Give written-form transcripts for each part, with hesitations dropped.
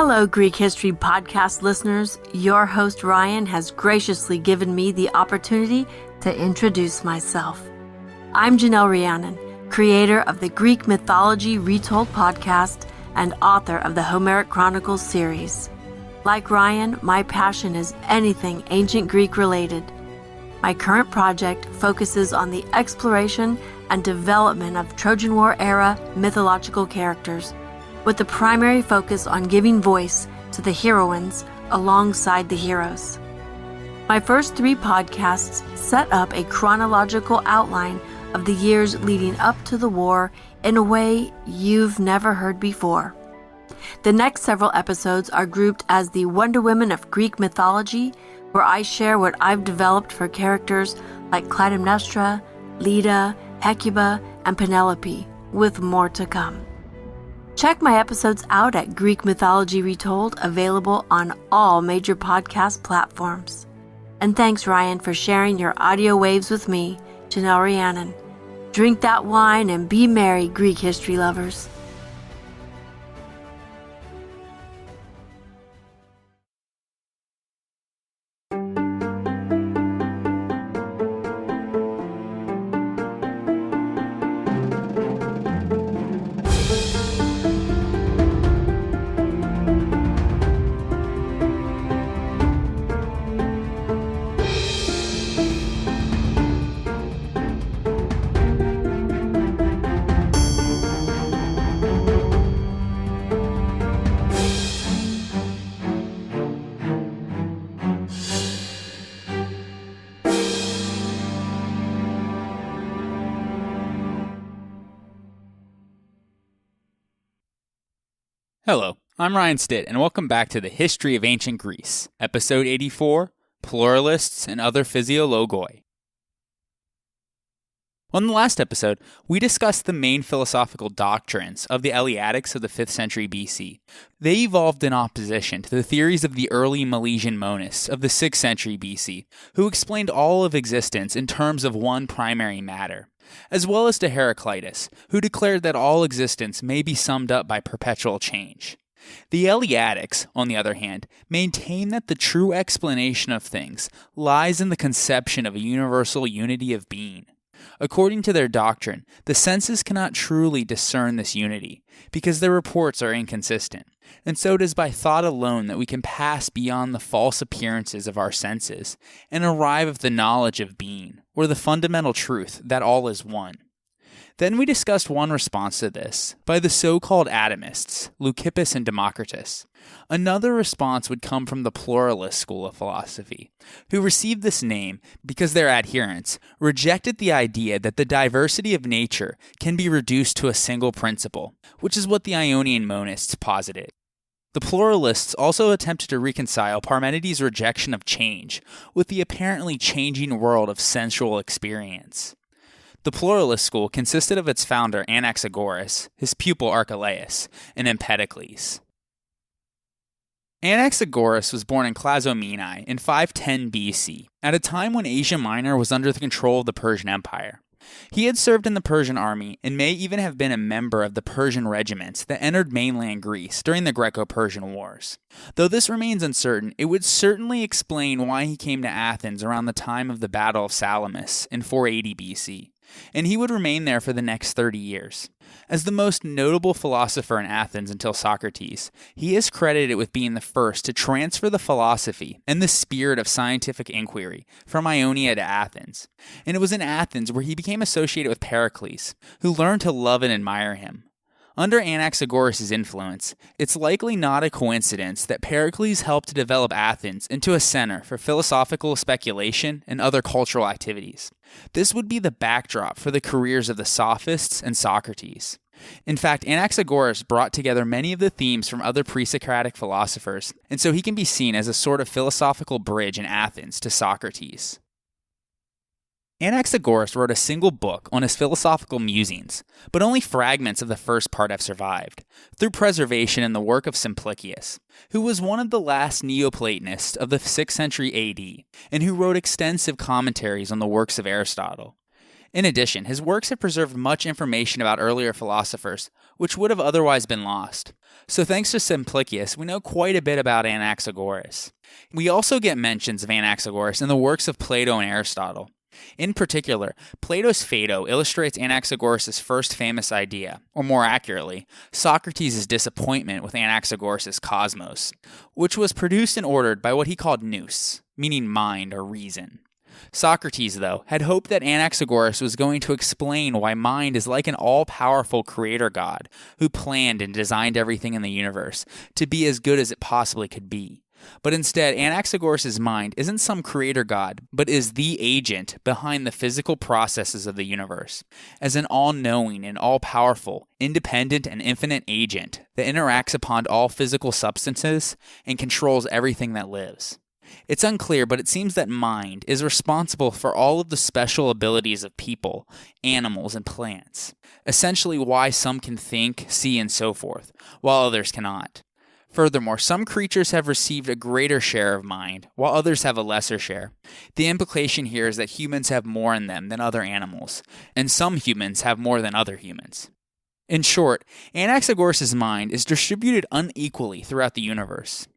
Hello, Greek History Podcast listeners. Your host, Ryan, has graciously given me the opportunity to introduce myself. I'm Janell Rhiannon, creator of the Greek Mythology Retold podcast and author of the Homeric Chronicles series. Like Ryan, my passion is anything ancient Greek related. My current project focuses on the exploration and development of Trojan War-era mythological characters, with the primary focus on giving voice to the heroines alongside the heroes. My first 3 podcasts set up a chronological outline of the years leading up to the war in a way you've never heard before. The next several episodes are grouped as the Wonder Women of Greek mythology, where I share what I've developed for characters like Clytemnestra, Leda, Hecuba, and Penelope, with more to come. Check my episodes out at Greek Mythology Retold, available on all major podcast platforms. And thanks, Ryan, for sharing your audio waves with me, Janell Rhiannon. Drink that wine and be merry, Greek history lovers. Hello, I'm Ryan Stitt, and welcome back to the History of Ancient Greece, Episode 84, Pluralists and Other Physiologoi. On the last episode, we discussed the main philosophical doctrines of the Eleatics of the 5th century BC. They evolved in opposition to the theories of the early Milesian monists of the 6th century BC, who explained all of existence in terms of one primary matter, as well as to Heraclitus, who declared that all existence may be summed up by perpetual change. The Eleatics, on the other hand, maintain that the true explanation of things lies in the conception of a universal unity of being. According to their doctrine, the senses cannot truly discern this unity, because their reports are inconsistent, and so it is by thought alone that we can pass beyond the false appearances of our senses and arrive at the knowledge of being, or the fundamental truth that all is one. Then we discussed one response to this by the so-called atomists, Leucippus and Democritus. Another response would come from the Pluralist School of philosophy, who received this name because their adherents rejected the idea that the diversity of nature can be reduced to a single principle, which is what the Ionian monists posited. The Pluralists also attempted to reconcile Parmenides' rejection of change with the apparently changing world of sensual experience. The Pluralist school consisted of its founder Anaxagoras, his pupil Archelaus, and Empedocles. Anaxagoras was born in Clazomenae in 510 BC, at a time when Asia Minor was under the control of the Persian Empire. He had served in the Persian army and may even have been a member of the Persian regiments that entered mainland Greece during the Greco-Persian Wars. Though this remains uncertain, it would certainly explain why he came to Athens around the time of the Battle of Salamis in 480 BC, and he would remain there for the next 30 years. As the most notable philosopher in Athens until Socrates, he is credited with being the first to transfer the philosophy and the spirit of scientific inquiry from Ionia to Athens, and it was in Athens where he became associated with Pericles, who learned to love and admire him. Under Anaxagoras' influence, it's likely not a coincidence that Pericles helped to develop Athens into a center for philosophical speculation and other cultural activities. This would be the backdrop for the careers of the Sophists and Socrates. In fact, Anaxagoras brought together many of the themes from other Pre-Socratic philosophers, and so he can be seen as a sort of philosophical bridge in Athens to Socrates. Anaxagoras wrote a single book on his philosophical musings, but only fragments of the first part have survived, through preservation in the work of Simplicius, who was one of the last Neoplatonists of the 6th century AD, and who wrote extensive commentaries on the works of Aristotle. In addition, his works have preserved much information about earlier philosophers, which would have otherwise been lost. So thanks to Simplicius, we know quite a bit about Anaxagoras. We also get mentions of Anaxagoras in the works of Plato and Aristotle. In particular, Plato's Phaedo illustrates Anaxagoras' first famous idea, or more accurately, Socrates' disappointment with Anaxagoras' cosmos, which was produced and ordered by what he called nous, meaning mind or reason. Socrates, though, had hoped that Anaxagoras was going to explain why mind is like an all-powerful creator god who planned and designed everything in the universe to be as good as it possibly could be. But instead, Anaxagoras' mind isn't some creator god, but is the agent behind the physical processes of the universe, as an all-knowing and all-powerful, independent and infinite agent that interacts upon all physical substances and controls everything that lives. It's unclear, but it seems that mind is responsible for all of the special abilities of people, animals, and plants, essentially why some can think, see, and so forth, while others cannot. Furthermore, some creatures have received a greater share of mind, while others have a lesser share. The implication here is that humans have more in them than other animals, and some humans have more than other humans. In short, Anaxagoras' mind is distributed unequally throughout the universe.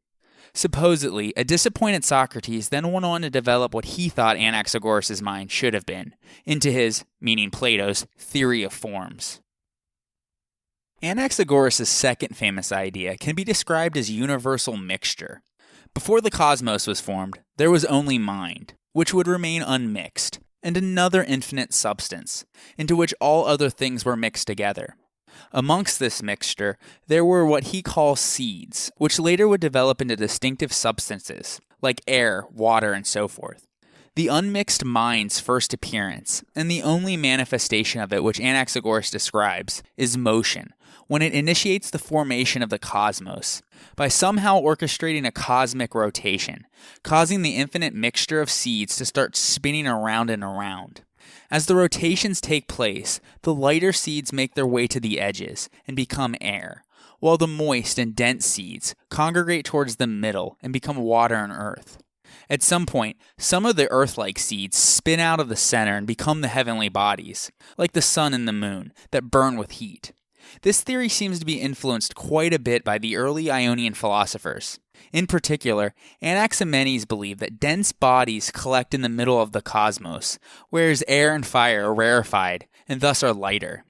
Supposedly, a disappointed Socrates then went on to develop what he thought Anaxagoras' mind should have been, into his, meaning Plato's, theory of forms. Anaxagoras' second famous idea can be described as universal mixture. Before the cosmos was formed, there was only mind, which would remain unmixed, and another infinite substance, into which all other things were mixed together. Amongst this mixture, there were what he calls seeds, which later would develop into distinctive substances, like air, water, and so forth. The unmixed mind's first appearance, and the only manifestation of it which Anaxagoras describes, is motion, when it initiates the formation of the cosmos, by somehow orchestrating a cosmic rotation, causing the infinite mixture of seeds to start spinning around and around. As the rotations take place, the lighter seeds make their way to the edges and become air, while the moist and dense seeds congregate towards the middle and become water and earth. At some point, some of the earth-like seeds spin out of the center and become the heavenly bodies, like the sun and the moon, that burn with heat. This theory seems to be influenced quite a bit by the early Ionian philosophers. In particular, Anaximenes believed that dense bodies collect in the middle of the cosmos, whereas air and fire are rarefied, and thus are lighter.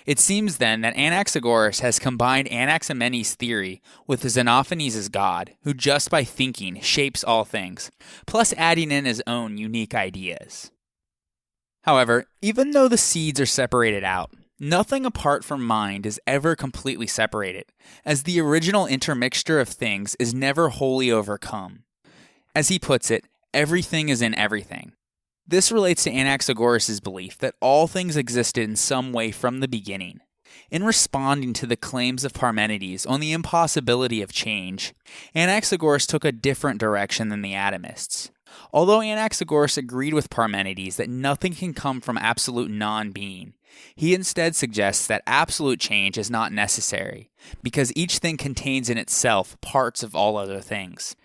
It seems then that Anaxagoras has combined Anaximenes' theory with Xenophanes' god, who just by thinking shapes all things, plus adding in his own unique ideas. However, even though the seeds are separated out, nothing apart from mind is ever completely separated, as the original intermixture of things is never wholly overcome. As he puts it, everything is in everything. This relates to Anaxagoras' belief that all things existed in some way from the beginning. In responding to the claims of Parmenides on the impossibility of change, Anaxagoras took a different direction than the atomists. Although Anaxagoras agreed with Parmenides that nothing can come from absolute non-being, he instead suggests that absolute change is not necessary, because each thing contains in itself parts of all other things.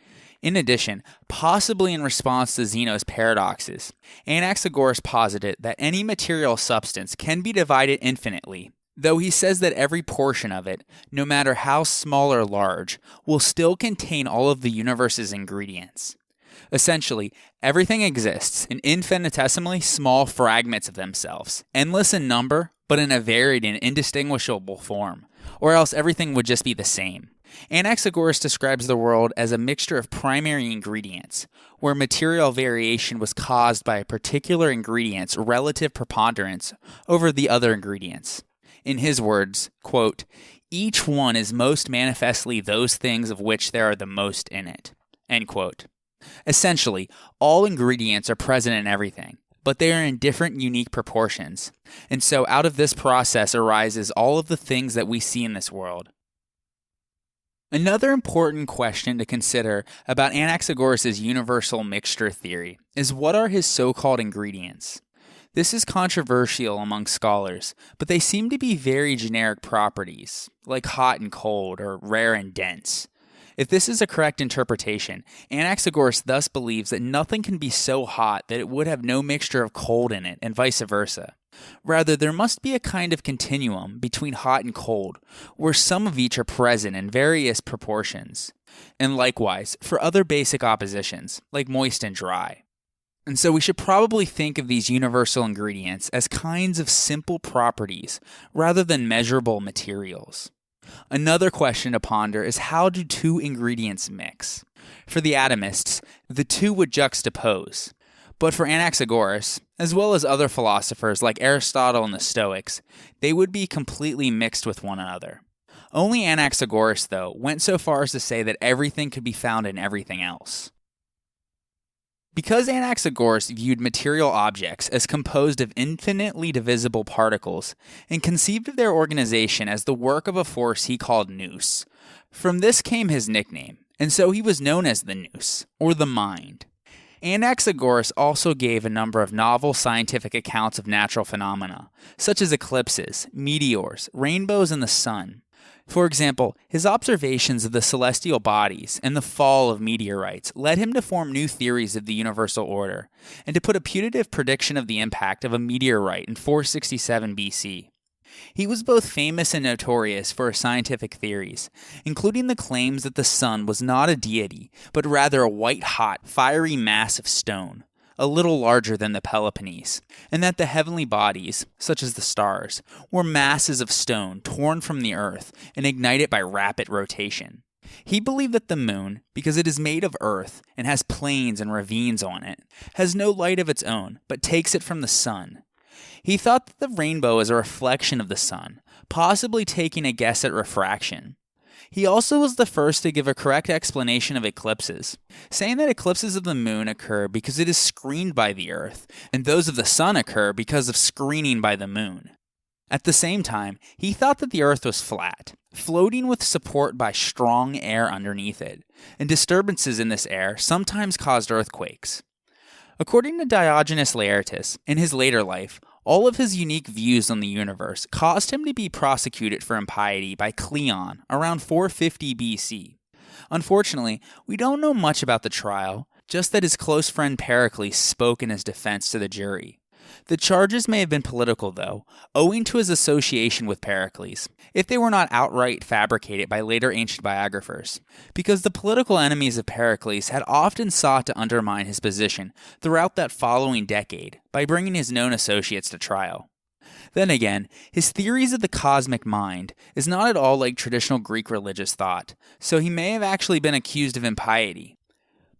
In addition, possibly in response to Zeno's paradoxes, Anaxagoras posited that any material substance can be divided infinitely, though he says that every portion of it, no matter how small or large, will still contain all of the universe's ingredients. Essentially, everything exists in infinitesimally small fragments of themselves, endless in number, but in a varied and indistinguishable form, or else everything would just be the same. Anaxagoras describes the world as a mixture of primary ingredients, where material variation was caused by a particular ingredient's relative preponderance over the other ingredients. In his words, quote, "Each one is most manifestly those things of which there are the most in it." End quote. Essentially, all ingredients are present in everything, but they are in different unique proportions, and so out of this process arises all of the things that we see in this world. Another important question to consider about Anaxagoras' universal mixture theory is what are his so-called ingredients? This is controversial among scholars, but they seem to be very generic properties, like hot and cold or rare and dense. If this is a correct interpretation, Anaxagoras thus believes that nothing can be so hot that it would have no mixture of cold in it, and vice versa. Rather, there must be a kind of continuum between hot and cold, where some of each are present in various proportions. And likewise, for other basic oppositions, like moist and dry. And so we should probably think of these universal ingredients as kinds of simple properties, rather than measurable materials. Another question to ponder is, how do two ingredients mix? For the atomists, the two would juxtapose. But for Anaxagoras, as well as other philosophers like Aristotle and the Stoics, they would be completely mixed with one another. Only Anaxagoras, though, went so far as to say that everything could be found in everything else. Because Anaxagoras viewed material objects as composed of infinitely divisible particles, and conceived of their organization as the work of a force he called nous, from this came his nickname, and so he was known as the nous, or the mind. Anaxagoras also gave a number of novel scientific accounts of natural phenomena, such as eclipses, meteors, rainbows, and the sun. For example, his observations of the celestial bodies and the fall of meteorites led him to form new theories of the universal order, and to put a putative prediction of the impact of a meteorite in 467 BC. He was both famous and notorious for his scientific theories, including the claims that the sun was not a deity, but rather a white-hot, fiery mass of stone, a little larger than the Peloponnese, and that the heavenly bodies, such as the stars, were masses of stone torn from the earth and ignited by rapid rotation. He believed that the moon, because it is made of earth and has plains and ravines on it, has no light of its own, but takes it from the sun. He thought that the rainbow is a reflection of the sun, possibly taking a guess at refraction. He also was the first to give a correct explanation of eclipses, saying that eclipses of the moon occur because it is screened by the earth, and those of the sun occur because of screening by the moon. At the same time, he thought that the earth was flat, floating with support by strong air underneath it, and disturbances in this air sometimes caused earthquakes. According to Diogenes Laertius, in his later life, all of his unique views on the universe caused him to be prosecuted for impiety by Cleon around 450 BC. Unfortunately, we don't know much about the trial, just that his close friend Pericles spoke in his defense to the jury. The charges may have been political, though, owing to his association with Pericles, if they were not outright fabricated by later ancient biographers, because the political enemies of Pericles had often sought to undermine his position throughout that following decade by bringing his known associates to trial. Then again, his theories of the cosmic mind is not at all like traditional Greek religious thought, so he may have actually been accused of impiety.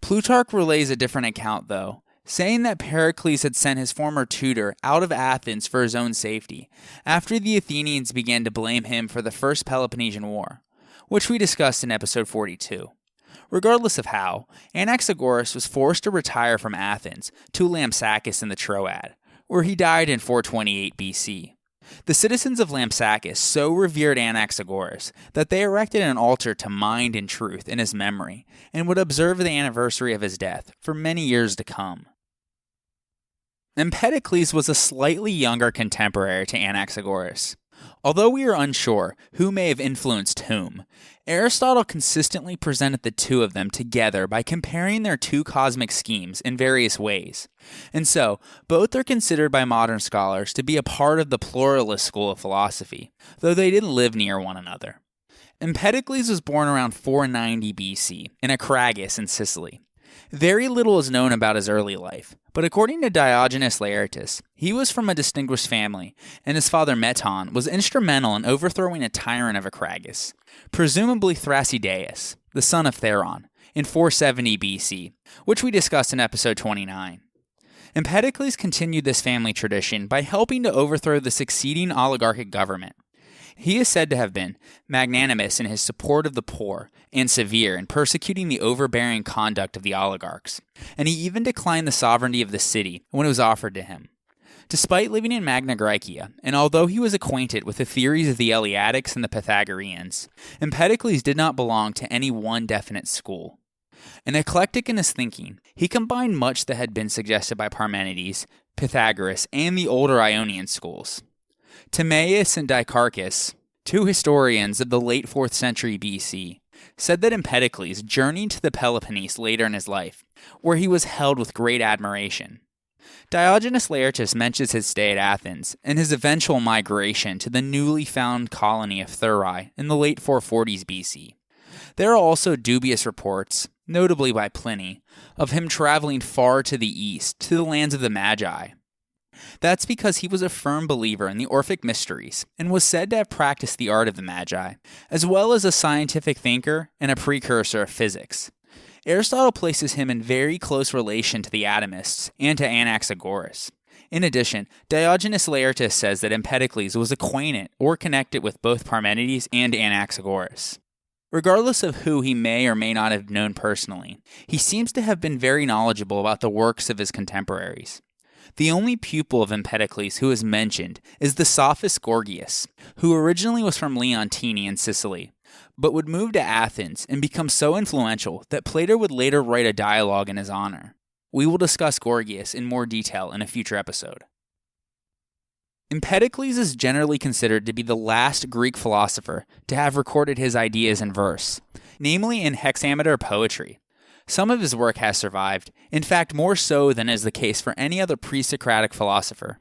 Plutarch relays a different account, though, saying that Pericles had sent his former tutor out of Athens for his own safety, after the Athenians began to blame him for the First Peloponnesian War, which we discussed in episode 42. Regardless of how, Anaxagoras was forced to retire from Athens to Lampsacus in the Troad, where he died in 428 BC. The citizens of Lampsacus so revered Anaxagoras that they erected an altar to Mind and Truth in his memory, and would observe the anniversary of his death for many years to come. Empedocles was a slightly younger contemporary to Anaxagoras. Although we are unsure who may have influenced whom, Aristotle consistently presented the two of them together by comparing their two cosmic schemes in various ways, and so both are considered by modern scholars to be a part of the Pluralist School of philosophy, though they didn't live near one another. Empedocles was born around 490 BC in Acragas in Sicily. Very little is known about his early life, but according to Diogenes Laertius, he was from a distinguished family, and his father Meton was instrumental in overthrowing a tyrant of Acragas, presumably Thrasydeus, the son of Theron, in 470 BC, which we discussed in episode 29. Empedocles continued this family tradition by helping to overthrow the succeeding oligarchic government. He is said to have been magnanimous in his support of the poor and severe in persecuting the overbearing conduct of the oligarchs, and he even declined the sovereignty of the city when it was offered to him. Despite living in Magna Graecia, and although he was acquainted with the theories of the Eleatics and the Pythagoreans, Empedocles did not belong to any one definite school. An eclectic in his thinking, he combined much that had been suggested by Parmenides, Pythagoras, and the older Ionian schools. Timaeus and Dicarchus, two historians of the late 4th century BC, said that Empedocles journeyed to the Peloponnese later in his life, where he was held with great admiration. Diogenes Laertius mentions his stay at Athens and his eventual migration to the newly found colony of Thurii in the late 440s BC. There are also dubious reports, notably by Pliny, of him traveling far to the east, to the lands of the Magi. That's because he was a firm believer in the Orphic Mysteries and was said to have practiced the art of the Magi, as well as a scientific thinker and a precursor of physics. Aristotle places him in very close relation to the atomists and to Anaxagoras. In addition, Diogenes Laertius says that Empedocles was acquainted or connected with both Parmenides and Anaxagoras. Regardless of who he may or may not have known personally, he seems to have been very knowledgeable about the works of his contemporaries. The only pupil of Empedocles who is mentioned is the sophist Gorgias, who originally was from Leontini in Sicily, but would move to Athens and become so influential that Plato would later write a dialogue in his honor. We will discuss Gorgias in more detail in a future episode. Empedocles is generally considered to be the last Greek philosopher to have recorded his ideas in verse, namely in hexameter poetry. Some of his work has survived, in fact more so than is the case for any other pre-Socratic philosopher,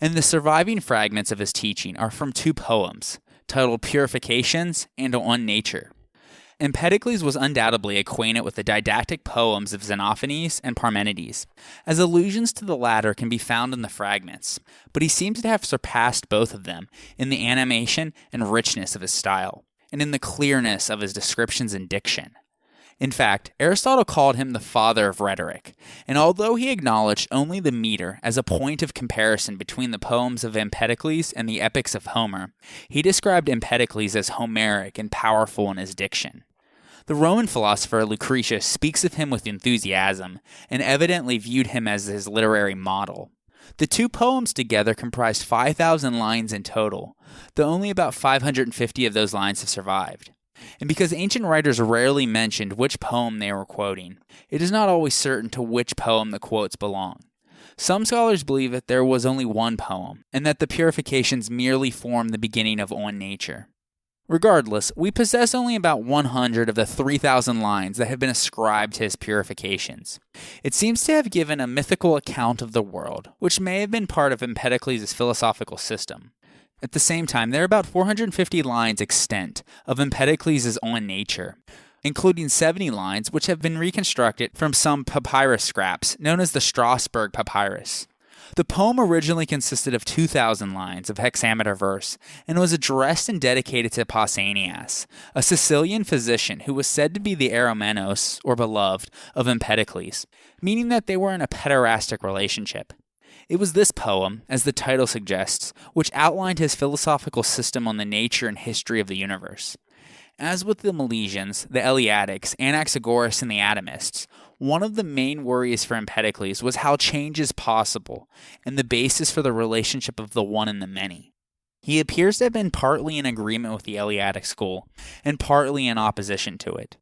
and the surviving fragments of his teaching are from two poems, titled Purifications and On Nature. Empedocles was undoubtedly acquainted with the didactic poems of Xenophanes and Parmenides, as allusions to the latter can be found in the fragments, but he seems to have surpassed both of them in the animation and richness of his style, and in the clearness of his descriptions and diction. In fact, Aristotle called him the father of rhetoric, and although he acknowledged only the meter as a point of comparison between the poems of Empedocles and the epics of Homer, he described Empedocles as Homeric and powerful in his diction. The Roman philosopher Lucretius speaks of him with enthusiasm, and evidently viewed him as his literary model. The two poems together comprised 5,000 lines in total, though only about 550 of those lines have survived. And because ancient writers rarely mentioned which poem they were quoting, it is not always certain to which poem the quotes belong. Some scholars believe that there was only one poem, and that the Purifications merely form the beginning of On Nature. Regardless, we possess only about 100 of the 3,000 lines that have been ascribed to his Purifications. It seems to have given a mythical account of the world, which may have been part of Empedocles' philosophical system. At the same time, there are about 450 lines extant of Empedocles' On Nature, including 70 lines which have been reconstructed from some papyrus scraps known as the Strasbourg Papyrus. The poem originally consisted of 2,000 lines of hexameter verse and was addressed and dedicated to Pausanias, a Sicilian physician who was said to be the eromenos, or beloved, of Empedocles, meaning that they were in a pederastic relationship. It was this poem, as the title suggests, which outlined his philosophical system on the nature and history of the universe. As with the Milesians, the Eleatics, Anaxagoras, and the Atomists, one of the main worries for Empedocles was how change is possible, and the basis for the relationship of the one and the many. He appears to have been partly in agreement with the Eleatic school, and partly in opposition to it.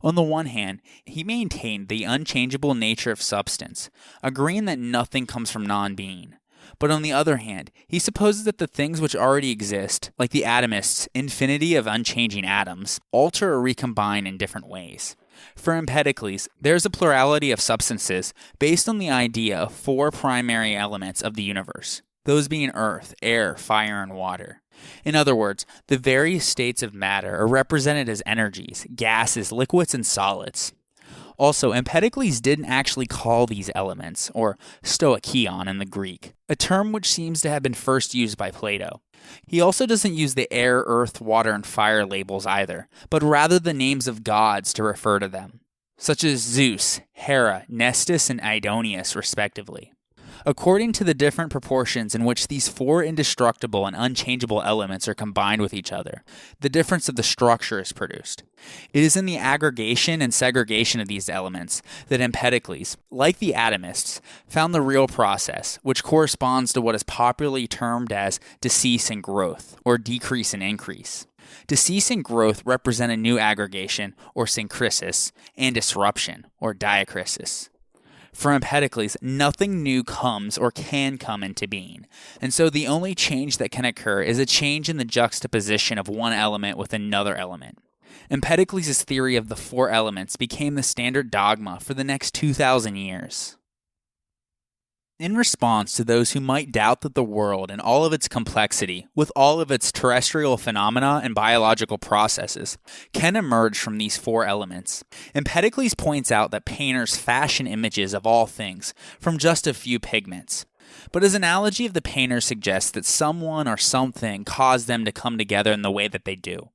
On the one hand, he maintained the unchangeable nature of substance, agreeing that nothing comes from non-being. But on the other hand, he supposes that the things which already exist, like the atomists' infinity of unchanging atoms, alter or recombine in different ways. For Empedocles, there is a plurality of substances based on the idea of four primary elements of the universe, those being earth, air, fire, and water. In other words, the various states of matter are represented as energies, gases, liquids, and solids. Also, Empedocles didn't actually call these elements, or stoicheion in the Greek, a term which seems to have been first used by Plato. He also doesn't use the air, earth, water, and fire labels either, but rather the names of gods to refer to them, such as Zeus, Hera, Nestus, and Aidoneus, respectively. According to the different proportions in which these four indestructible and unchangeable elements are combined with each other, the difference of the structure is produced. It is in the aggregation and segregation of these elements that Empedocles, like the atomists, found the real process, which corresponds to what is popularly termed as decease and growth, or decrease and increase. Decease and growth represent a new aggregation, or synkrisis, and disruption, or diakrisis. For Empedocles, nothing new comes or can come into being, and so the only change that can occur is a change in the juxtaposition of one element with another element. Empedocles' theory of the four elements became the standard dogma for the next 2,000 years. In response to those who might doubt that the world in all of its complexity, with all of its terrestrial phenomena and biological processes, can emerge from these four elements, Empedocles points out that painters fashion images of all things from just a few pigments. But his analogy of the painter suggests that someone or something caused them to come together in the way that they do.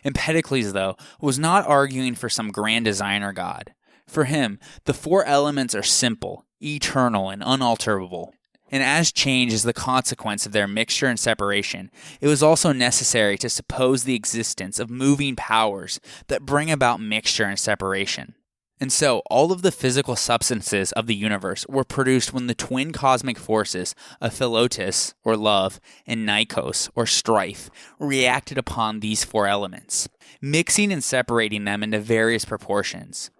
Empedocles, though, was not arguing for some grand designer god. For him, the four elements are simple, eternal, and unalterable. And as change is the consequence of their mixture and separation, it was also necessary to suppose the existence of moving powers that bring about mixture and separation. And so, all of the physical substances of the universe were produced when the twin cosmic forces of philotis, or love, and nikos, or strife, reacted upon these four elements, mixing and separating them into various proportions.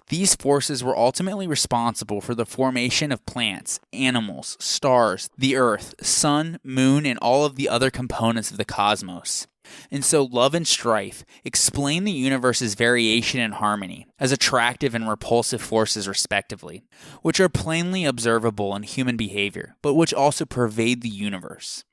These forces were ultimately responsible for the formation of plants, animals, stars, the earth, sun, moon, and all of the other components of the cosmos. And so love and strife explain the universe's variation and harmony as attractive and repulsive forces respectively, which are plainly observable in human behavior, but which also pervade the universe.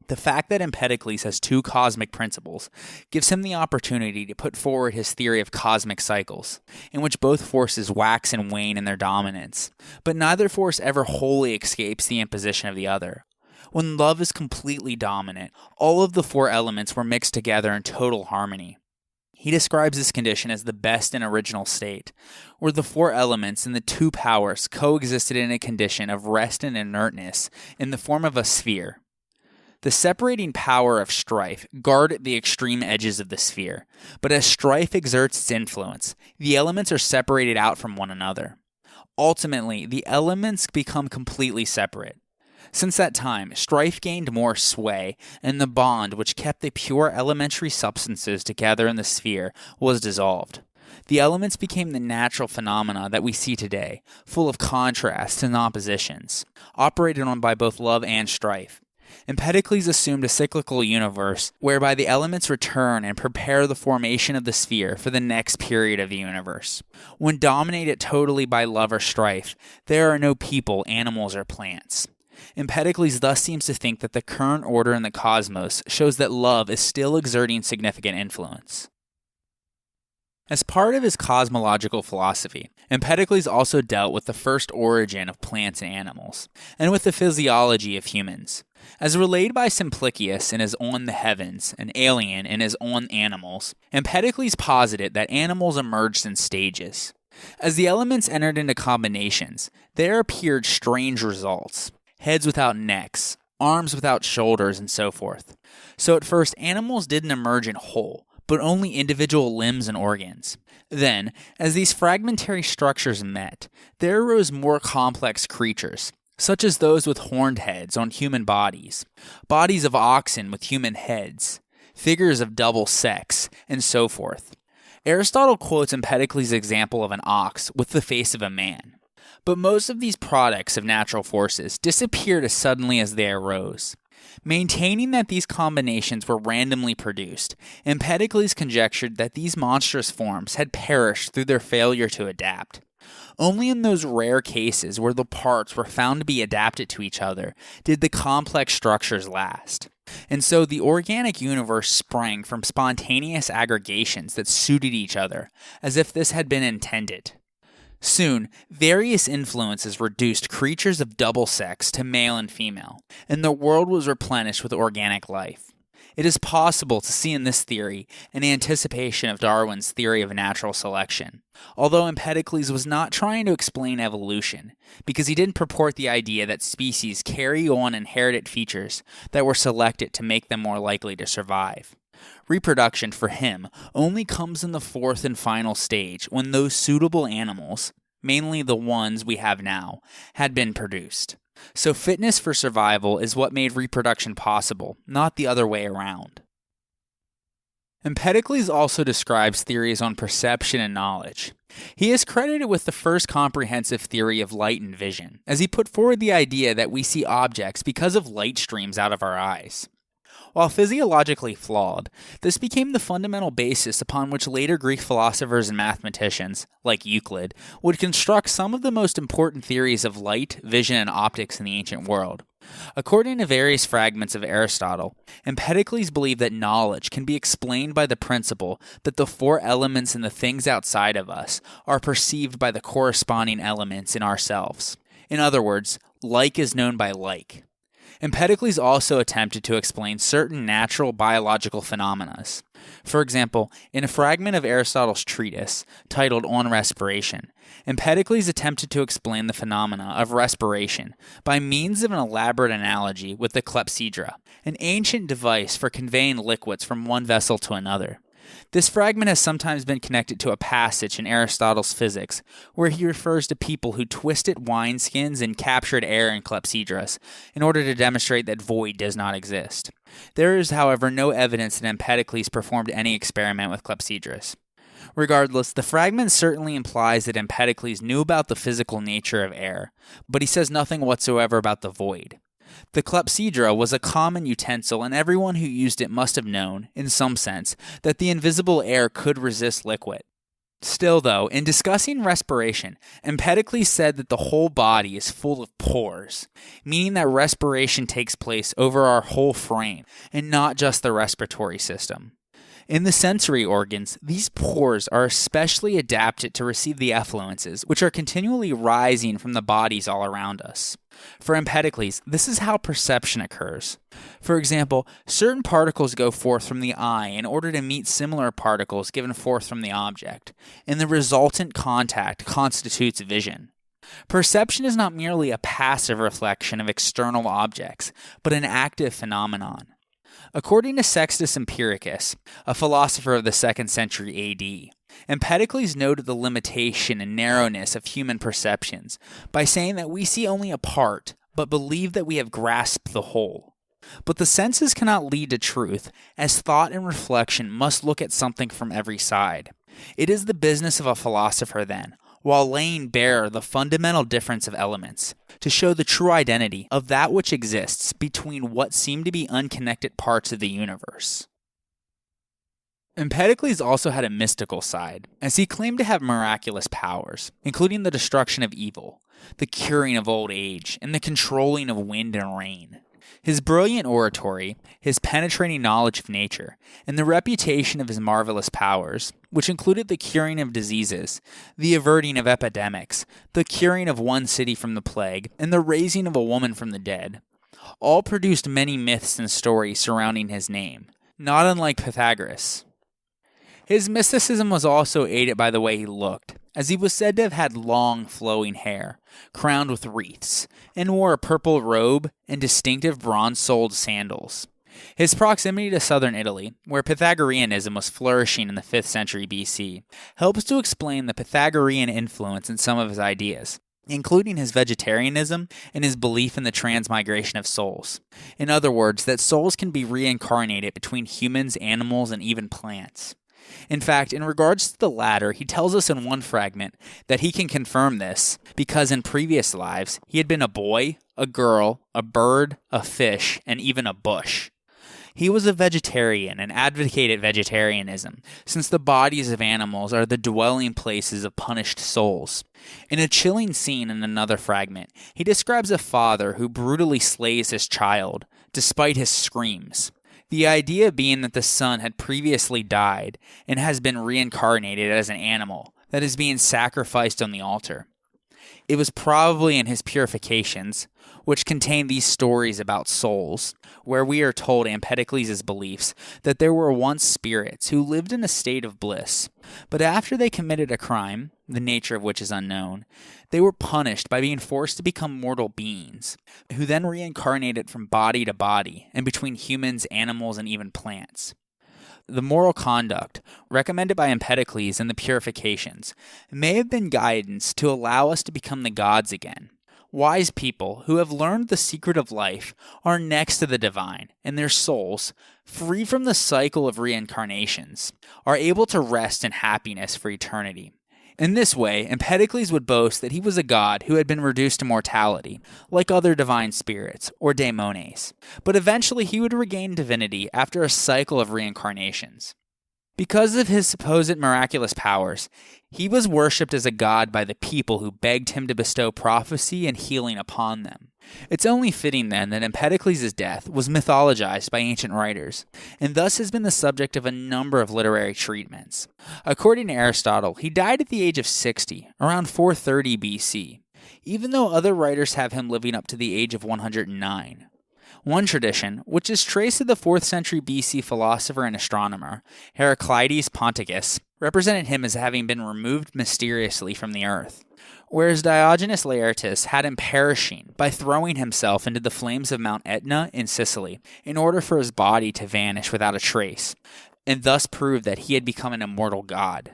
The fact that Empedocles has two cosmic principles gives him the opportunity to put forward his theory of cosmic cycles, in which both forces wax and wane in their dominance, but neither force ever wholly escapes the imposition of the other. When love is completely dominant, all of the four elements were mixed together in total harmony. He describes this condition as the best and original state, where the four elements and the two powers coexisted in a condition of rest and inertness in the form of a sphere. The separating power of strife guarded the extreme edges of the sphere, but as strife exerts its influence, the elements are separated out from one another. Ultimately, the elements become completely separate. Since that time, strife gained more sway, and the bond which kept the pure elementary substances together in the sphere was dissolved. The elements became the natural phenomena that we see today, full of contrasts and oppositions, operated on by both love and strife. Empedocles assumed a cyclical universe whereby the elements return and prepare the formation of the sphere for the next period of the universe. When dominated totally by love or strife, there are no people, animals, or plants. Empedocles thus seems to think that the current order in the cosmos shows that love is still exerting significant influence. As part of his cosmological philosophy, Empedocles also dealt with the first origin of plants and animals, and with the physiology of humans. As relayed by Simplicius in his On the Heavens and Alien in his On Animals, Empedocles posited that animals emerged in stages. As the elements entered into combinations, there appeared strange results: heads without necks, arms without shoulders, and so forth. So at first, animals didn't emerge in whole, but only individual limbs and organs. Then, as these fragmentary structures met, there arose more complex creatures, such as those with horned heads on human bodies, bodies of oxen with human heads, figures of double sex, and so forth. Aristotle quotes Empedocles' example of an ox with the face of a man. But most of these products of natural forces disappeared as suddenly as they arose. Maintaining that these combinations were randomly produced, Empedocles conjectured that these monstrous forms had perished through their failure to adapt. Only in those rare cases where the parts were found to be adapted to each other did the complex structures last. And so the organic universe sprang from spontaneous aggregations that suited each other, as if this had been intended. Soon, various influences reduced creatures of double sex to male and female, and the world was replenished with organic life. It is possible to see in this theory an anticipation of Darwin's theory of natural selection, although Empedocles was not trying to explain evolution, because he didn't purport the idea that species carry on inherited features that were selected to make them more likely to survive. Reproduction for him only comes in the fourth and final stage when those suitable animals, mainly the ones we have now, had been produced. So fitness for survival is what made reproduction possible, not the other way around. Empedocles also describes theories on perception and knowledge. He is credited with the first comprehensive theory of light and vision, as he put forward the idea that we see objects because of light streams out of our eyes. While physiologically flawed, this became the fundamental basis upon which later Greek philosophers and mathematicians, like Euclid, would construct some of the most important theories of light, vision, and optics in the ancient world. According to various fragments of Aristotle, Empedocles believed that knowledge can be explained by the principle that the four elements in the things outside of us are perceived by the corresponding elements in ourselves. In other words, like is known by like. Empedocles also attempted to explain certain natural biological phenomena. For example, in a fragment of Aristotle's treatise titled On Respiration, Empedocles attempted to explain the phenomena of respiration by means of an elaborate analogy with the clepsydra, an ancient device for conveying liquids from one vessel to another. This fragment has sometimes been connected to a passage in Aristotle's Physics, where he refers to people who twisted wineskins and captured air in clepsydras in order to demonstrate that void does not exist. There is, however, no evidence that Empedocles performed any experiment with clepsydras. Regardless, the fragment certainly implies that Empedocles knew about the physical nature of air, but he says nothing whatsoever about the void. The clepsydra was a common utensil, and everyone who used it must have known, in some sense, that the invisible air could resist liquid. Still, though, in discussing respiration, Empedocles said that the whole body is full of pores, meaning that respiration takes place over our whole frame, and not just the respiratory system. In the sensory organs, these pores are especially adapted to receive the effluences, which are continually rising from the bodies all around us. For Empedocles, this is how perception occurs. For example, certain particles go forth from the eye in order to meet similar particles given forth from the object, and the resultant contact constitutes vision. Perception is not merely a passive reflection of external objects, but an active phenomenon. According to Sextus Empiricus, a philosopher of the 2nd century AD, Empedocles noted the limitation and narrowness of human perceptions by saying that we see only a part, but believe that we have grasped the whole. But the senses cannot lead to truth, as thought and reflection must look at something from every side. It is the business of a philosopher, then, while laying bare the fundamental difference of elements, to show the true identity of that which exists between what seem to be unconnected parts of the universe. Empedocles also had a mystical side, as he claimed to have miraculous powers, including the destruction of evil, the curing of old age, and the controlling of wind and rain. His brilliant oratory, his penetrating knowledge of nature, and the reputation of his marvelous powers, which included the curing of diseases, the averting of epidemics, the curing of one city from the plague, and the raising of a woman from the dead, all produced many myths and stories surrounding his name, not unlike Pythagoras. His mysticism was also aided by the way he looked, as he was said to have had long flowing hair, crowned with wreaths, and wore a purple robe and distinctive bronze-soled sandals. His proximity to southern Italy, where Pythagoreanism was flourishing in the 5th century BC, helps to explain the Pythagorean influence in some of his ideas, including his vegetarianism and his belief in the transmigration of souls. In other words, that souls can be reincarnated between humans, animals, and even plants. In fact, in regards to the latter, he tells us in one fragment that he can confirm this because in previous lives he had been a boy, a girl, a bird, a fish, and even a bush. He was a vegetarian and advocated vegetarianism, since the bodies of animals are the dwelling places of punished souls. In a chilling scene in another fragment, he describes a father who brutally slays his child, despite his screams. The idea being that the son had previously died and has been reincarnated as an animal that is being sacrificed on the altar. It was probably in his purifications, which contain these stories about souls, where we are told Empedocles' beliefs that there were once spirits who lived in a state of bliss, but after they committed a crime, the nature of which is unknown, they were punished by being forced to become mortal beings, who then reincarnated from body to body and between humans, animals, and even plants. The moral conduct recommended by Empedocles in the Purifications may have been guidance to allow us to become the gods again. Wise people who have learned the secret of life are next to the divine, and their souls, free from the cycle of reincarnations, are able to rest in happiness for eternity. In this way, Empedocles would boast that he was a god who had been reduced to mortality, like other divine spirits, or daemones, but eventually he would regain divinity after a cycle of reincarnations. Because of his supposed miraculous powers, he was worshipped as a god by the people who begged him to bestow prophecy and healing upon them. It's only fitting then that Empedocles' death was mythologized by ancient writers, and thus has been the subject of a number of literary treatments. According to Aristotle, he died at the age of 60, around 430 BC, even though other writers have him living up to the age of 109. One tradition, which is traced to the 4th century BC philosopher and astronomer, Heraclides Ponticus, represented him as having been removed mysteriously from the earth, whereas Diogenes Laertius had him perishing by throwing himself into the flames of Mount Etna in Sicily in order for his body to vanish without a trace, and thus prove that he had become an immortal god.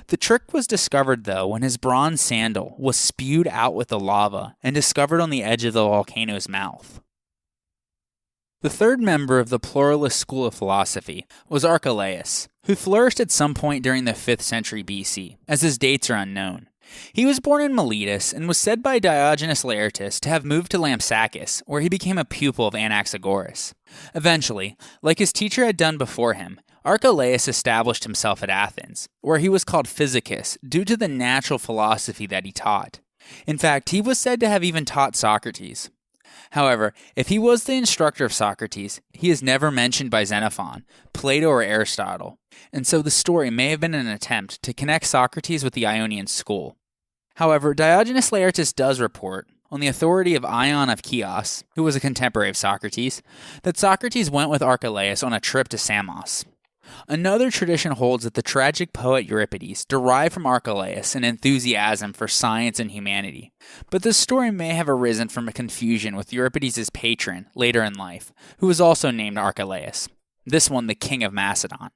The trick was discovered, though, when his bronze sandal was spewed out with the lava and discovered on the edge of the volcano's mouth. The third member of the Pluralist School of philosophy was Archelaus, who flourished at some point during the 5th century BC, as his dates are unknown. He was born in Miletus and was said by Diogenes Laertius to have moved to Lampsacus, where he became a pupil of Anaxagoras. Eventually, like his teacher had done before him, Archelaus established himself at Athens, where he was called Physicus due to the natural philosophy that he taught. In fact, he was said to have even taught Socrates. However, if he was the instructor of Socrates, he is never mentioned by Xenophon, Plato, or Aristotle, and so the story may have been an attempt to connect Socrates with the Ionian school. However, Diogenes Laertius does report, on the authority of Ion of Chios, who was a contemporary of Socrates, that Socrates went with Archelaus on a trip to Samos. Another tradition holds that the tragic poet Euripides derived from Archelaus an enthusiasm for science and humanity, but this story may have arisen from a confusion with Euripides' patron later in life, who was also named Archelaus, this one the king of Macedon.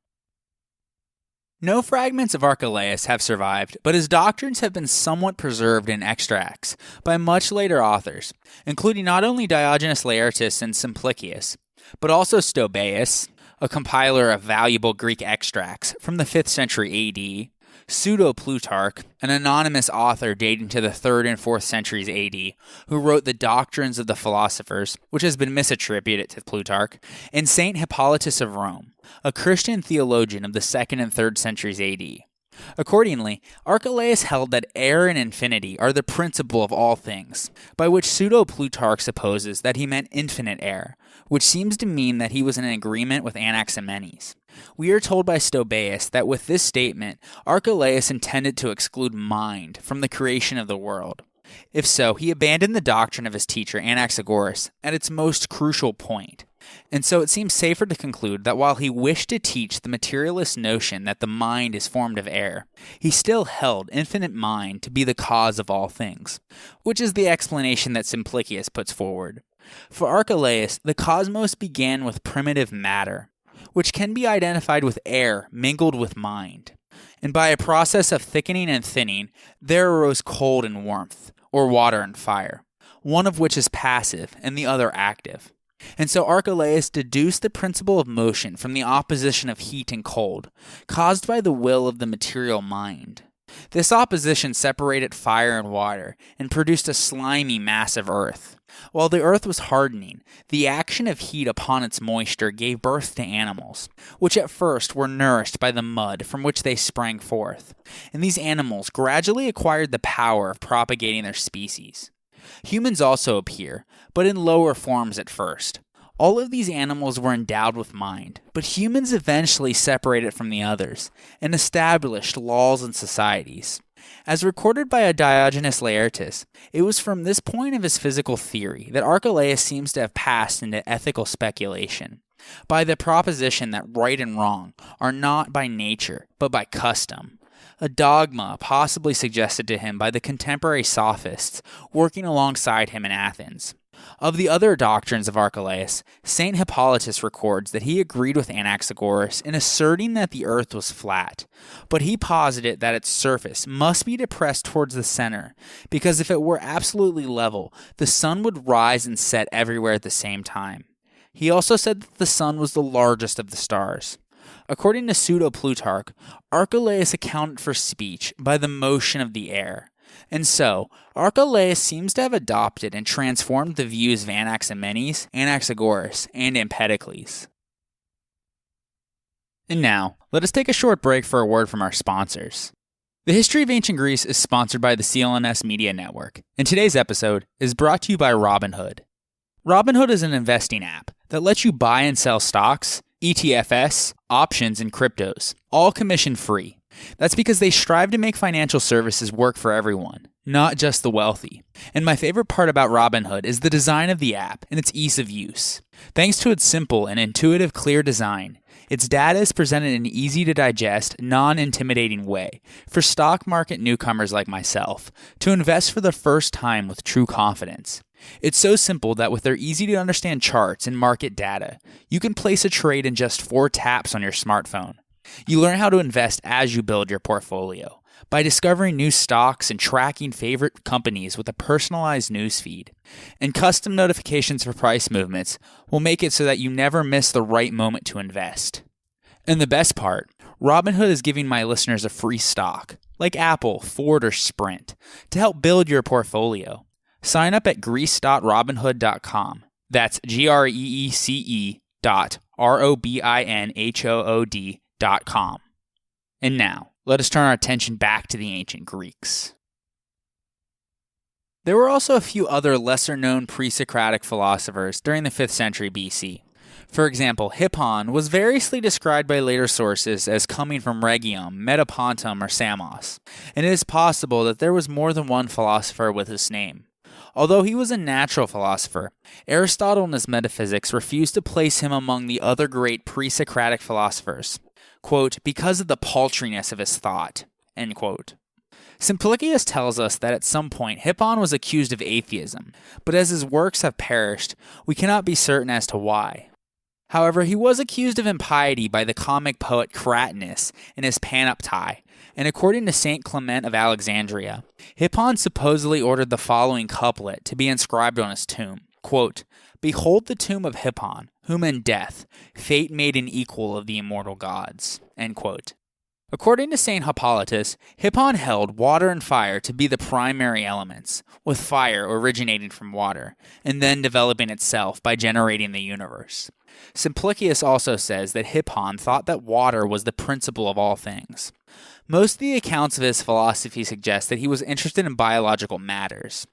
No fragments of Archelaus have survived, but his doctrines have been somewhat preserved in extracts by much later authors, including not only Diogenes Laertius and Simplicius, but also Stobaeus, a compiler of valuable Greek extracts from the 5th century AD, Pseudo-Plutarch, an anonymous author dating to the 3rd and 4th centuries AD, who wrote the Doctrines of the Philosophers, which has been misattributed to Plutarch, and Saint Hippolytus of Rome, a Christian theologian of the 2nd and 3rd centuries AD. Accordingly, Archelaus held that air and infinity are the principle of all things, by which Pseudo-Plutarch supposes that he meant infinite air, which seems to mean that he was in agreement with Anaximenes. We are told by Stobaeus that with this statement, Archelaus intended to exclude mind from the creation of the world. If so, he abandoned the doctrine of his teacher Anaxagoras at its most crucial point. And so it seems safer to conclude that while he wished to teach the materialist notion that the mind is formed of air, he still held infinite mind to be the cause of all things, which is the explanation that Simplicius puts forward. For Archelaus, the cosmos began with primitive matter, which can be identified with air mingled with mind. And by a process of thickening and thinning, there arose cold and warmth, or water and fire, one of which is passive and the other active. And so Archelaus deduced the principle of motion from the opposition of heat and cold, caused by the will of the material mind. This opposition separated fire and water, and produced a slimy mass of earth. While the earth was hardening, the action of heat upon its moisture gave birth to animals, which at first were nourished by the mud from which they sprang forth, and these animals gradually acquired the power of propagating their species. Humans also appear, but in lower forms at first. All of these animals were endowed with mind, but humans eventually separated from the others and established laws and societies. As recorded by a Diogenes Laertius, it was from this point of his physical theory that Archelaus seems to have passed into ethical speculation, by the proposition that right and wrong are not by nature, but by custom, a dogma possibly suggested to him by the contemporary sophists working alongside him in Athens. Of the other doctrines of Archelaus, Saint Hippolytus records that he agreed with Anaxagoras in asserting that the earth was flat, but he posited that its surface must be depressed towards the center, because if it were absolutely level, the sun would rise and set everywhere at the same time. He also said that the sun was the largest of the stars. According to Pseudo-Plutarch, Archelaus accounted for speech by the motion of the air. And so, Archelaus seems to have adopted and transformed the views of Anaximenes, Anaxagoras, and Empedocles. And now, let us take a short break for a word from our sponsors. The History of Ancient Greece is sponsored by the CLNS Media Network, and today's episode is brought to you by Robinhood. Robinhood is an investing app that lets you buy and sell stocks, ETFs, options, and cryptos, all commission-free. That's because they strive to make financial services work for everyone, not just the wealthy. And my favorite part about Robinhood is the design of the app and its ease of use. Thanks to its simple and intuitive, clear design, its data is presented in an easy-to-digest, non-intimidating way for stock market newcomers like myself to invest for the first time with true confidence. It's so simple that with their easy-to-understand charts and market data, you can place a trade in just 4 taps on your smartphone. You learn how to invest as you build your portfolio by discovering new stocks and tracking favorite companies with a personalized newsfeed. And custom notifications for price movements will make it so that you never miss the right moment to invest. And the best part, Robinhood is giving my listeners a free stock, like Apple, Ford, or Sprint, to help build your portfolio. Sign up at greece.robinhood.com. That's greece.robinhood.com. And now, let us turn our attention back to the ancient Greeks. There were also a few other lesser-known pre-Socratic philosophers during the 5th century BC. For example, Hippon was variously described by later sources as coming from Rhegium, Metapontum, or Samos, and it is possible that there was more than one philosopher with this name. Although he was a natural philosopher, Aristotle in his Metaphysics refused to place him among the other great pre-Socratic philosophers, quote, because of the paltriness of his thought, end quote. Simplicius tells us that at some point Hippon was accused of atheism, but as his works have perished, we cannot be certain as to why. However, he was accused of impiety by the comic poet Cratinus in his Panopti, and according to Saint Clement of Alexandria, Hippon supposedly ordered the following couplet to be inscribed on his tomb, quote, behold the tomb of Hippon, whom in death fate made an equal of the immortal gods, end quote. According to St. Hippolytus, Hippon held water and fire to be the primary elements, with fire originating from water, and then developing itself by generating the universe. Simplicius also says that Hippon thought that water was the principle of all things. Most of the accounts of his philosophy suggest that he was interested in biological matters.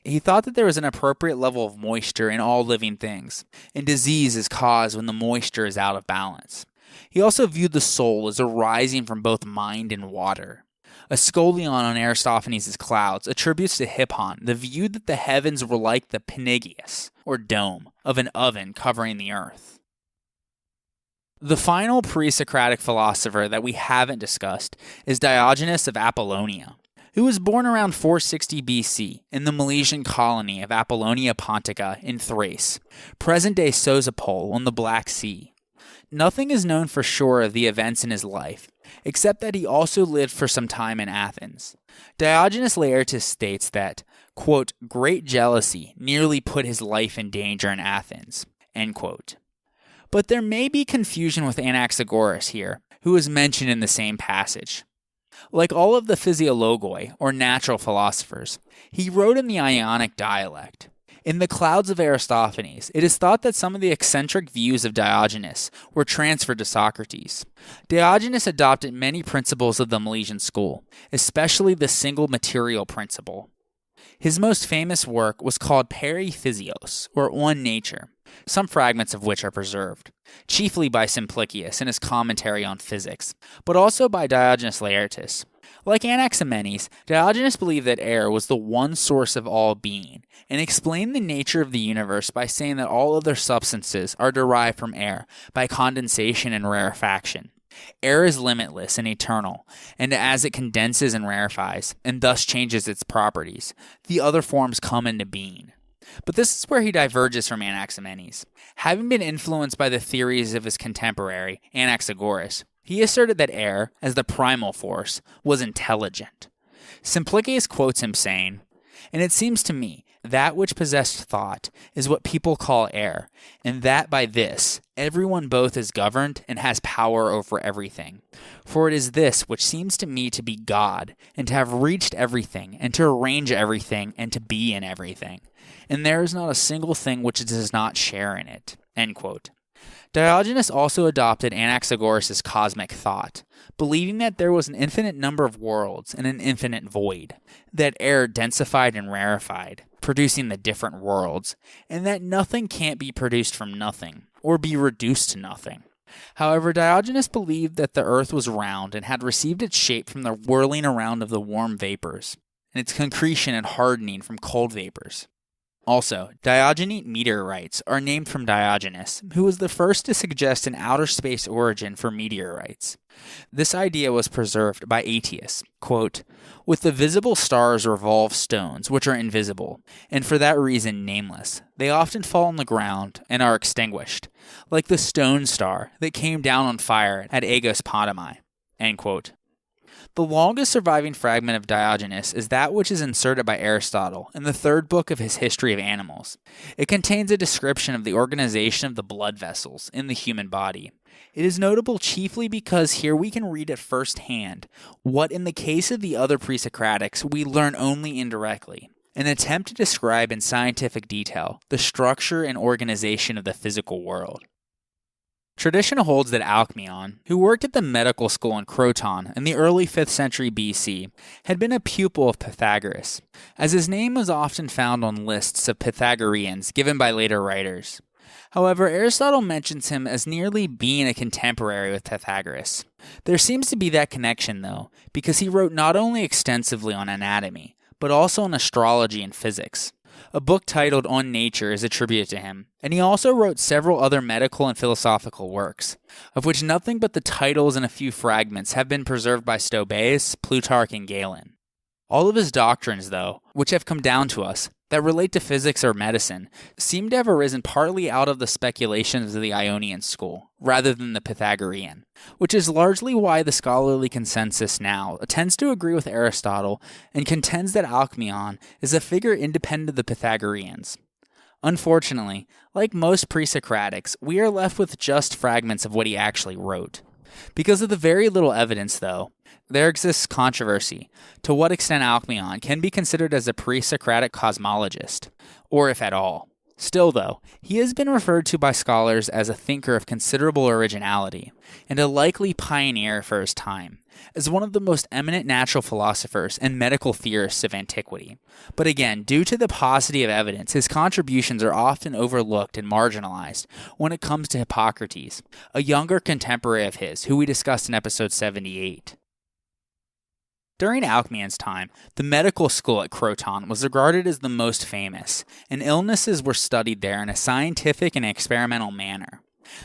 He thought that there was an appropriate level of moisture in all living things, and disease is caused when the moisture is out of balance. He also viewed the soul as arising from both mind and water. A scholion on Aristophanes' Clouds attributes to Hippon the view that the heavens were like the Panegyas, or dome, of an oven covering the earth. The final pre-Socratic philosopher that we haven't discussed is Diogenes of Apollonia, who was born around 460 BC in the Milesian colony of Apollonia Pontica in Thrace, present-day Sozopol on the Black Sea. Nothing is known for sure of the events in his life, except that he also lived for some time in Athens. Diogenes Laertius states that, quote, great jealousy nearly put his life in danger in Athens, end quote. But there may be confusion with Anaxagoras here, who is mentioned in the same passage. Like all of the Physiologoi, or natural philosophers, he wrote in the Ionic dialect. In the Clouds of Aristophanes, it is thought that some of the eccentric views of Diogenes were transferred to Socrates. Diogenes adopted many principles of the Milesian school, especially the single material principle. His most famous work was called Periphysios, or On Nature, some fragments of which are preserved, chiefly by Simplicius in his commentary on physics, but also by Diogenes Laertius. Like Anaximenes, Diogenes believed that air was the one source of all being, and explained the nature of the universe by saying that all other substances are derived from air by condensation and rarefaction. Air is limitless and eternal, and as it condenses and rarefies, and thus changes its properties, the other forms come into being. But this is where he diverges from Anaximenes. Having been influenced by the theories of his contemporary, Anaxagoras, he asserted that air, as the primal force, was intelligent. Simplicius quotes him saying, and it seems to me that which possessed thought is what people call air, and that by this everyone both is governed and has power over everything. For it is this which seems to me to be God, and to have reached everything, and to arrange everything, and to be in everything. And there is not a single thing which does not share in it." End quote. Diogenes also adopted Anaxagoras' cosmic thought, believing that there was an infinite number of worlds and an infinite void, that air densified and rarefied, producing the different worlds, and that nothing can't be produced from nothing, or be reduced to nothing. However, Diogenes believed that the earth was round and had received its shape from the whirling around of the warm vapors, and its concretion and hardening from cold vapors. Also, Diogenite meteorites are named from Diogenes, who was the first to suggest an outer space origin for meteorites. This idea was preserved by Aetius. Quote, "With the visible stars revolve stones, which are invisible, and for that reason nameless. They often fall on the ground and are extinguished, like the stone star that came down on fire at Aegos-Potami." End quote. The longest surviving fragment of Diogenes is that which is inserted by Aristotle in the third book of his History of Animals. It contains a description of the organization of the blood vessels in the human body. It is notable chiefly because here we can read at first hand what in the case of the other Pre-Socratics we learn only indirectly, an attempt to describe in scientific detail the structure and organization of the physical world. Tradition holds that Alcmeon, who worked at the medical school in Croton in the early 5th century BC, had been a pupil of Pythagoras, as his name was often found on lists of Pythagoreans given by later writers. However, Aristotle mentions him as nearly being a contemporary with Pythagoras. There seems to be that connection, though, because he wrote not only extensively on anatomy, but also on astrology and physics. A book titled On Nature is attributed to him, and he also wrote several other medical and philosophical works, of which nothing but the titles and a few fragments have been preserved by Stobaeus, Plutarch, and Galen. All of his doctrines, though, which have come down to us, that relate to physics or medicine, seem to have arisen partly out of the speculations of the Ionian school, rather than the Pythagorean, which is largely why the scholarly consensus now tends to agree with Aristotle and contends that Alcmeon is a figure independent of the Pythagoreans. Unfortunately, like most pre-Socratics, we are left with just fragments of what he actually wrote. Because of the very little evidence, though, there exists controversy to what extent Alcmeon can be considered as a pre-Socratic cosmologist, or if at all. Still, though, he has been referred to by scholars as a thinker of considerable originality, and a likely pioneer for his time, as one of the most eminent natural philosophers and medical theorists of antiquity. But again, due to the paucity of evidence, his contributions are often overlooked and marginalized when it comes to Hippocrates, a younger contemporary of his, who we discussed in episode 78. During Alcmeon's time, the medical school at Croton was regarded as the most famous, and illnesses were studied there in a scientific and experimental manner.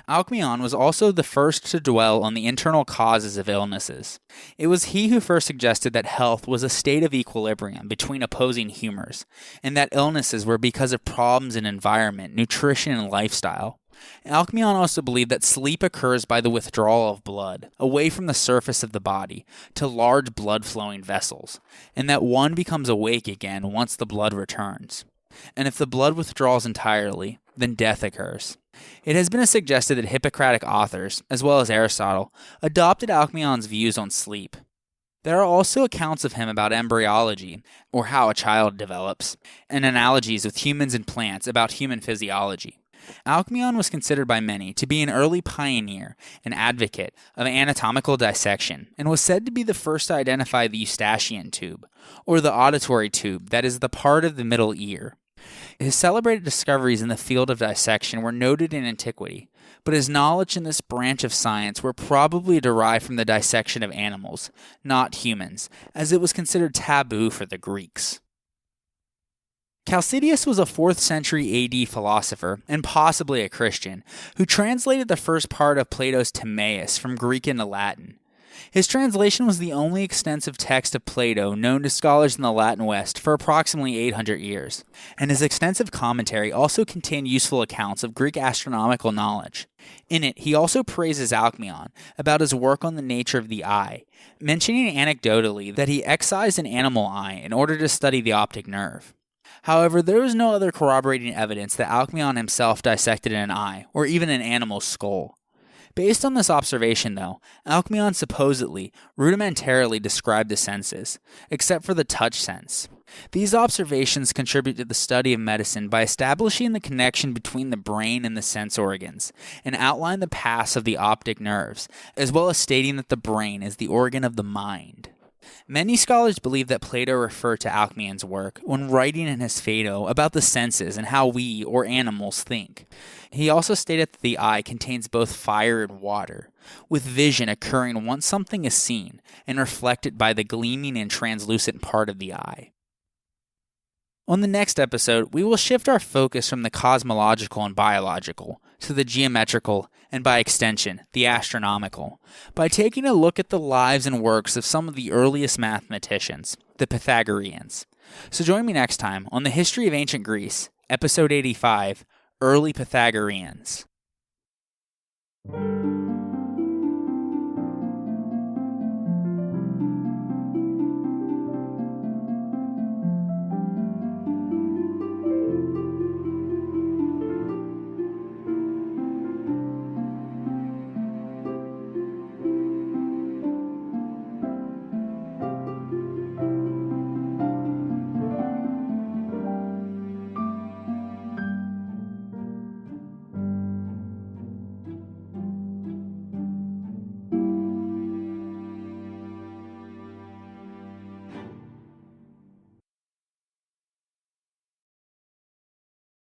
Alcmeon was also the first to dwell on the internal causes of illnesses. It was he who first suggested that health was a state of equilibrium between opposing humors, and that illnesses were because of problems in environment, nutrition, and lifestyle. Alcmeon also believed that sleep occurs by the withdrawal of blood away from the surface of the body to large blood-flowing vessels, and that one becomes awake again once the blood returns. And if the blood withdraws entirely, then death occurs. It has been suggested that Hippocratic authors, as well as Aristotle, adopted Alcmeon's views on sleep. There are also accounts of him about embryology, or how a child develops, and analogies with humans and plants about human physiology. Alcmeon was considered by many to be an early pioneer and advocate of anatomical dissection, and was said to be the first to identify the Eustachian tube, or the auditory tube that is the part of the middle ear. His celebrated discoveries in the field of dissection were noted in antiquity, but his knowledge in this branch of science were probably derived from the dissection of animals, not humans, as it was considered taboo for the Greeks. Chalcidius was a 4th century AD philosopher, and possibly a Christian, who translated the first part of Plato's Timaeus from Greek into Latin. His translation was the only extensive text of Plato known to scholars in the Latin West for approximately 800 years, and his extensive commentary also contained useful accounts of Greek astronomical knowledge. In it, he also praises Alcmeon about his work on the nature of the eye, mentioning anecdotally that he excised an animal eye in order to study the optic nerve. However, there was no other corroborating evidence that Alcmeon himself dissected an eye, or even an animal's skull. Based on this observation, though, Alcmeon supposedly, rudimentarily described the senses, except for the touch sense. These observations contribute to the study of medicine by establishing the connection between the brain and the sense organs, and outline the paths of the optic nerves, as well as stating that the brain is the organ of the mind. Many scholars believe that Plato referred to Alcmeon's work when writing in his Phaedo about the senses and how we, or animals, think. He also stated that the eye contains both fire and water, with vision occurring once something is seen and reflected by the gleaming and translucent part of the eye. On the next episode, we will shift our focus from the cosmological and biological to the geometrical and, by extension, the astronomical, by taking a look at the lives and works of some of the earliest mathematicians, the Pythagoreans. So join me next time on the History of Ancient Greece, Episode 85, Early Pythagoreans.